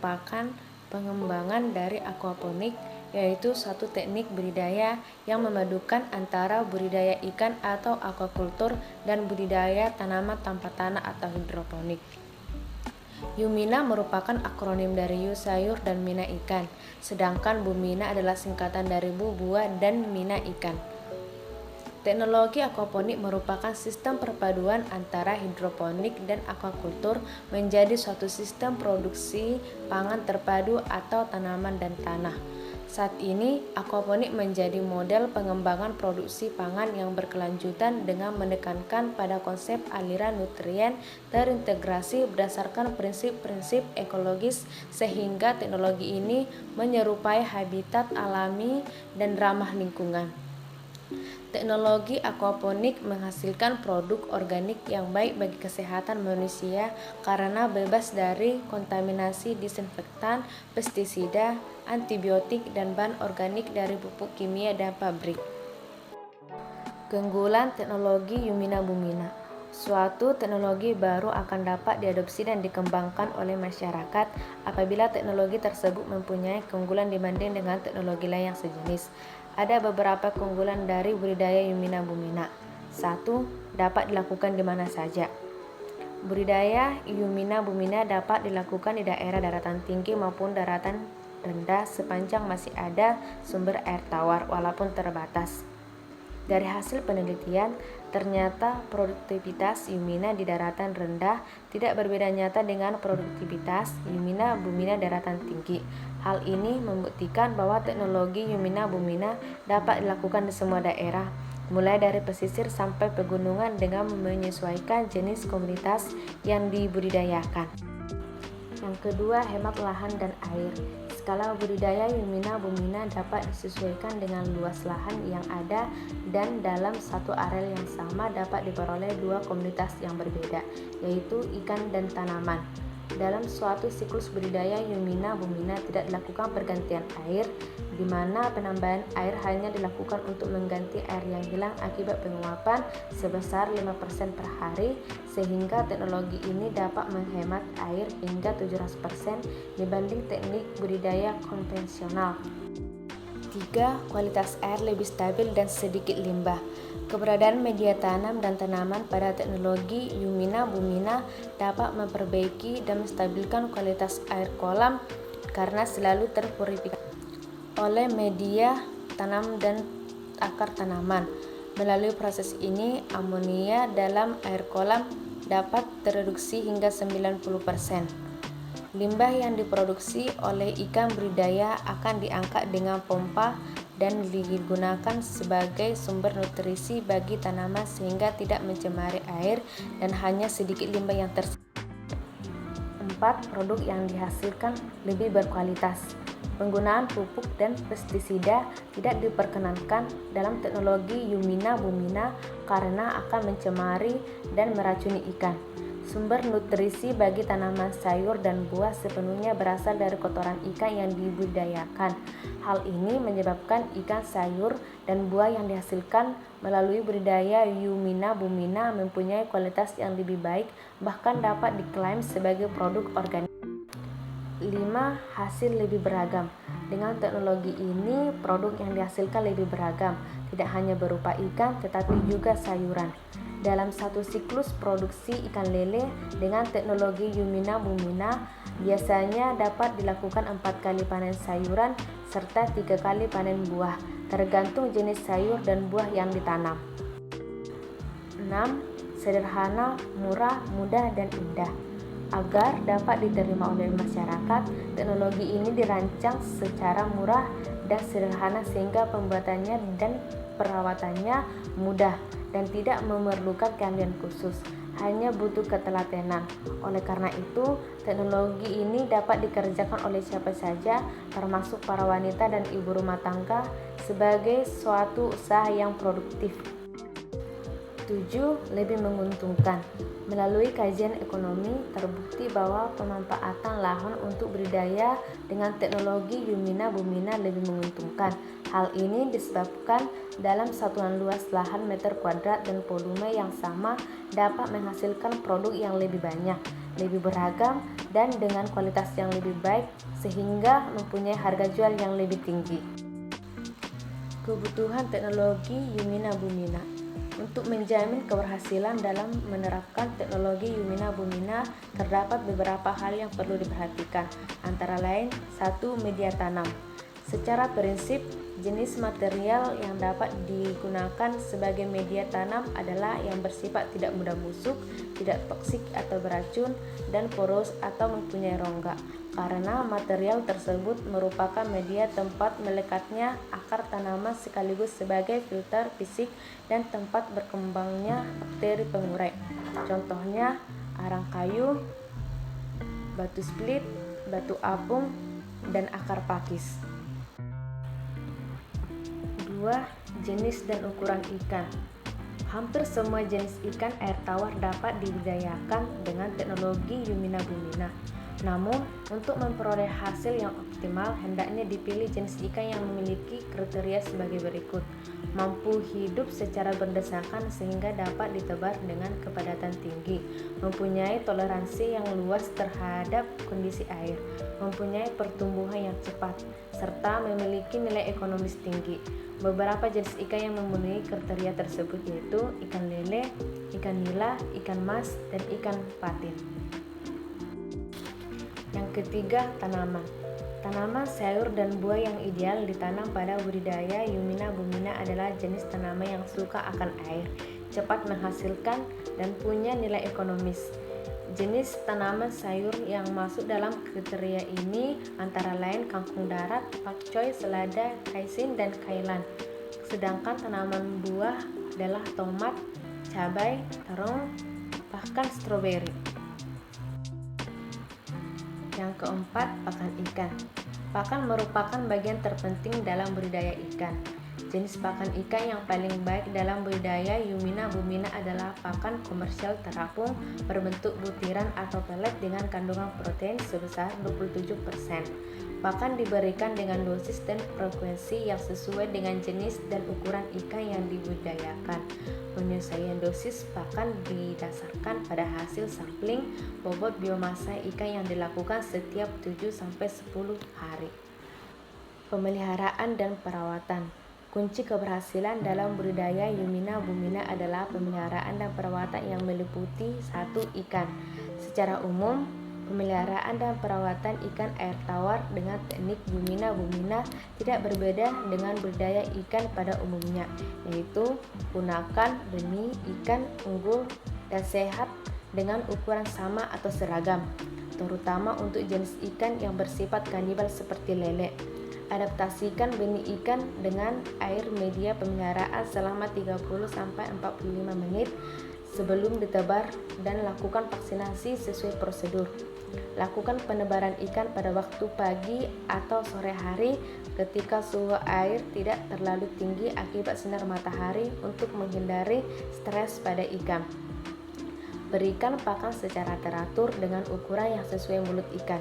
merupakan pengembangan dari aquaponik, yaitu suatu teknik budidaya yang memadukan antara budidaya ikan atau aquaculture dan budidaya tanaman tanpa tanah atau hidroponik. Yumina merupakan akronim dari Yu sayur dan Mina ikan, sedangkan Bumina adalah singkatan dari Bu buah dan Mina ikan. Teknologi aquaponik merupakan sistem perpaduan antara hidroponik dan aquaculture menjadi suatu sistem produksi pangan terpadu atau tanaman dan tanah. Saat ini, aquaponik menjadi model pengembangan produksi pangan yang berkelanjutan dengan menekankan pada konsep aliran nutrien terintegrasi berdasarkan prinsip-prinsip ekologis sehingga teknologi ini menyerupai habitat alami dan ramah lingkungan. Teknologi aquaponik menghasilkan produk organik yang baik bagi kesehatan manusia karena bebas dari kontaminasi disinfektan, pestisida, antibiotik, dan bahan organik dari pupuk kimia dan pabrik. Keunggulan teknologi Yumina Bumina. Suatu teknologi baru akan dapat diadopsi dan dikembangkan oleh masyarakat apabila teknologi tersebut mempunyai keunggulan dibanding dengan teknologi lain yang sejenis. Ada beberapa keunggulan dari budidaya Yumina Bumina. 1. Dapat dilakukan di mana saja. Budidaya Yumina Bumina dapat dilakukan di daerah daratan tinggi maupun daratan rendah sepanjang masih ada sumber air tawar walaupun terbatas. Dari hasil penelitian, ternyata produktivitas Yumina di daratan rendah tidak berbeda nyata dengan produktivitas Yumina Bumina daratan tinggi. Hal ini membuktikan bahwa teknologi Yumina Bumina dapat dilakukan di semua daerah, mulai dari pesisir sampai pegunungan dengan menyesuaikan jenis komunitas yang dibudidayakan. Yang kedua, hemat lahan dan air. Skala budidaya Yumina Bumina dapat disesuaikan dengan luas lahan yang ada dan dalam satu areal yang sama dapat diperoleh dua komunitas yang berbeda, yaitu ikan dan tanaman. Dalam suatu siklus budidaya Yumina Bumina tidak dilakukan pergantian air, di mana penambahan air hanya dilakukan untuk mengganti air yang hilang akibat penguapan sebesar 5% per hari, sehingga teknologi ini dapat menghemat air hingga 700% dibanding teknik budidaya konvensional. 3. Kualitas air lebih stabil dan sedikit limbah. Keberadaan media tanam dan tanaman pada teknologi Yumina Bumina dapat memperbaiki dan menstabilkan kualitas air kolam karena selalu terpurifikasi oleh media tanam dan akar tanaman. Melalui proses ini, amonia dalam air kolam dapat tereduksi hingga 90%. Limbah yang diproduksi oleh ikan budidaya akan diangkat dengan pompa dan digunakan sebagai sumber nutrisi bagi tanaman sehingga tidak mencemari air dan hanya sedikit limbah yang tersisa. 4. Produk yang dihasilkan lebih berkualitas. Penggunaan pupuk dan pestisida tidak diperkenankan dalam teknologi Yumina Bumina karena akan mencemari dan meracuni ikan. Sumber nutrisi bagi tanaman sayur dan buah sepenuhnya berasal dari kotoran ikan yang dibudidayakan. Hal ini menyebabkan ikan sayur dan buah yang dihasilkan melalui budidaya Yumina Bumina mempunyai kualitas yang lebih baik, bahkan dapat diklaim sebagai produk organik. 5. Hasil lebih beragam. Dengan teknologi ini, produk yang dihasilkan lebih beragam, tidak hanya berupa ikan tetapi juga sayuran. Dalam satu siklus produksi ikan lele dengan teknologi Yumina Bumina biasanya dapat dilakukan 4 kali panen sayuran serta 3 kali panen buah, tergantung jenis sayur dan buah yang ditanam. 6. Sederhana, murah, mudah, dan indah. Agar dapat diterima oleh masyarakat, teknologi ini dirancang secara murah dan sederhana sehingga pembuatannya dan perawatannya mudah dan tidak memerlukan keahlian khusus, hanya butuh ketelatenan. Oleh karena itu, teknologi ini dapat dikerjakan oleh siapa saja, termasuk para wanita dan ibu rumah tangga, sebagai suatu usaha yang produktif. 7. Lebih menguntungkan. Melalui kajian ekonomi, terbukti bahwa pemanfaatan lahan untuk budidaya dengan teknologi Yumina Bumina lebih menguntungkan. Hal ini disebabkan dalam satuan luas lahan meter kuadrat dan volume yang sama dapat menghasilkan produk yang lebih banyak. lebih beragam, dan dengan kualitas yang lebih baik sehingga mempunyai harga jual yang lebih tinggi. Kebutuhan teknologi Yumina Bumina. Untuk menjamin keberhasilan dalam menerapkan teknologi Yumina Bumina, terdapat beberapa hal yang perlu diperhatikan, antara lain 1. Media tanam. Secara prinsip, jenis material yang dapat digunakan sebagai media tanam adalah yang bersifat tidak mudah busuk, tidak toksik atau beracun, dan poros atau mempunyai rongga, karena material tersebut merupakan media tempat melekatnya akar tanaman sekaligus sebagai filter fisik dan tempat berkembangnya bakteri pengurai. Contohnya arang kayu, batu split, batu apung, dan akar pakis. 2. Jenis dan ukuran ikan. Hampir semua jenis ikan air tawar dapat dibudidayakan dengan teknologi Yumina Bumina. Namun, untuk memperoleh hasil yang optimal, hendaknya dipilih jenis ikan yang memiliki kriteria sebagai berikut. Mampu hidup secara berdesakan sehingga dapat ditebar dengan kepadatan tinggi, mempunyai toleransi yang luas terhadap kondisi air, mempunyai pertumbuhan yang cepat, serta memiliki nilai ekonomis tinggi. Beberapa jenis ikan yang memenuhi kriteria tersebut yaitu ikan lele, ikan nila, ikan mas, dan ikan patin. Yang ketiga, tanaman. Tanaman sayur dan buah yang ideal ditanam pada budidaya Yumina Bumina adalah jenis tanaman yang suka akan air, cepat menghasilkan, dan punya nilai ekonomis. Jenis tanaman sayur yang masuk dalam kriteria ini antara lain kangkung darat, pakcoy, selada, kaisin, dan kailan. Sedangkan tanaman buah adalah tomat, cabai, terong, bahkan stroberi. Yang keempat, pakan ikan. Pakan merupakan bagian terpenting dalam budidaya ikan. Jenis pakan ikan yang paling baik dalam budidaya Yumina Bumina adalah pakan komersial terapung berbentuk butiran atau pelet dengan kandungan protein sebesar 27%. Pakan diberikan dengan dosis dan frekuensi yang sesuai dengan jenis dan ukuran ikan yang dibudidayakan. Penyesuaian dosis pakan didasarkan pada hasil sampling bobot biomasa ikan yang dilakukan setiap 7-10 hari. Pemeliharaan dan perawatan. Kunci keberhasilan dalam budidaya Yumina Bumina adalah pemeliharaan dan perawatan yang meliputi 1. Ikan. Secara umum, pemeliharaan dan perawatan ikan air tawar dengan teknik Yumina Bumina tidak berbeda dengan budidaya ikan pada umumnya, yaitu gunakan benih ikan unggul dan sehat dengan ukuran sama atau seragam, terutama untuk jenis ikan yang bersifat kanibal seperti lele. Adaptasikan benih ikan dengan air media pemeliharaan selama 30-45 menit sebelum ditebar dan lakukan vaksinasi sesuai prosedur. Lakukan penebaran ikan pada waktu pagi atau sore hari ketika suhu air tidak terlalu tinggi akibat sinar matahari untuk menghindari stres pada ikan. Berikan pakan secara teratur dengan ukuran yang sesuai mulut ikan.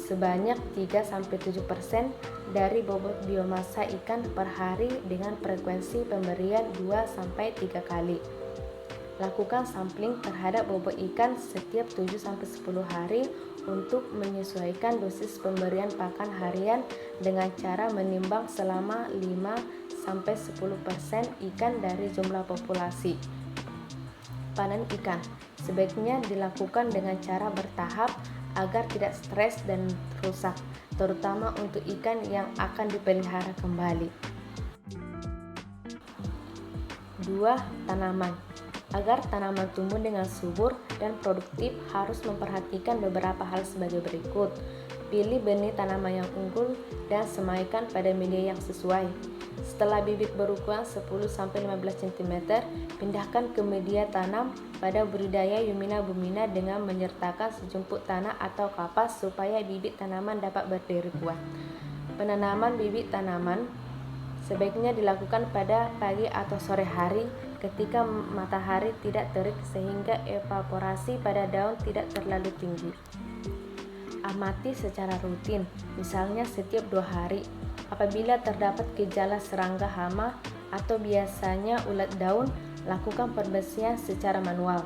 Sebanyak 3-7% dari bobot biomasa ikan per hari dengan frekuensi pemberian 2-3 kali. Lakukan sampling terhadap bobot ikan setiap 7-10 hari untuk menyesuaikan dosis pemberian pakan harian dengan cara menimbang selama 5-10% ikan dari jumlah populasi. Panen ikan sebaiknya dilakukan dengan cara bertahap agar tidak stres dan rusak, terutama untuk ikan yang akan dipelihara kembali. 2. Tanaman. Agar tanaman tumbuh dengan subur dan produktif harus memperhatikan beberapa hal sebagai berikut. Pilih benih tanaman yang unggul dan semaikan pada media yang sesuai. Setelah bibit berukuran 10-15 cm, pindahkan ke media tanam pada budidaya Yumina Bumina dengan menyertakan sejumput tanah atau kapas supaya bibit tanaman dapat berdiri kuat. Penanaman bibit tanaman sebaiknya dilakukan pada pagi atau sore hari ketika matahari tidak terik sehingga evaporasi pada daun tidak terlalu tinggi. Amati secara rutin, misalnya setiap 2 hari. Apabila terdapat gejala serangga hama atau biasanya ulat daun, lakukan pembersihan secara manual.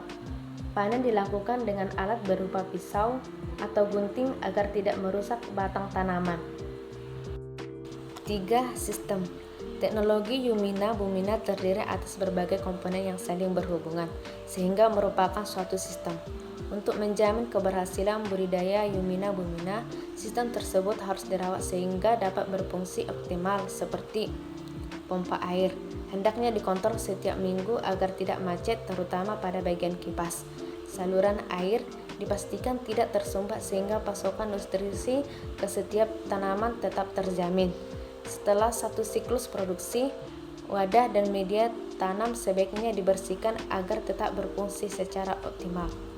Panen dilakukan dengan alat berupa pisau atau gunting agar tidak merusak batang tanaman. 3. Sistem. Teknologi Yumina Bumina terdiri atas berbagai komponen yang saling berhubungan, sehingga merupakan suatu sistem. Untuk menjamin keberhasilan budidaya Yumina Bumina, sistem tersebut harus dirawat sehingga dapat berfungsi optimal, seperti pompa air. Hendaknya dikontrol setiap minggu agar tidak macet, terutama pada bagian kipas. Saluran air dipastikan tidak tersumbat sehingga pasokan nutrisi ke setiap tanaman tetap terjamin. Setelah satu siklus produksi, wadah dan media tanam sebaiknya dibersihkan agar tetap berfungsi secara optimal.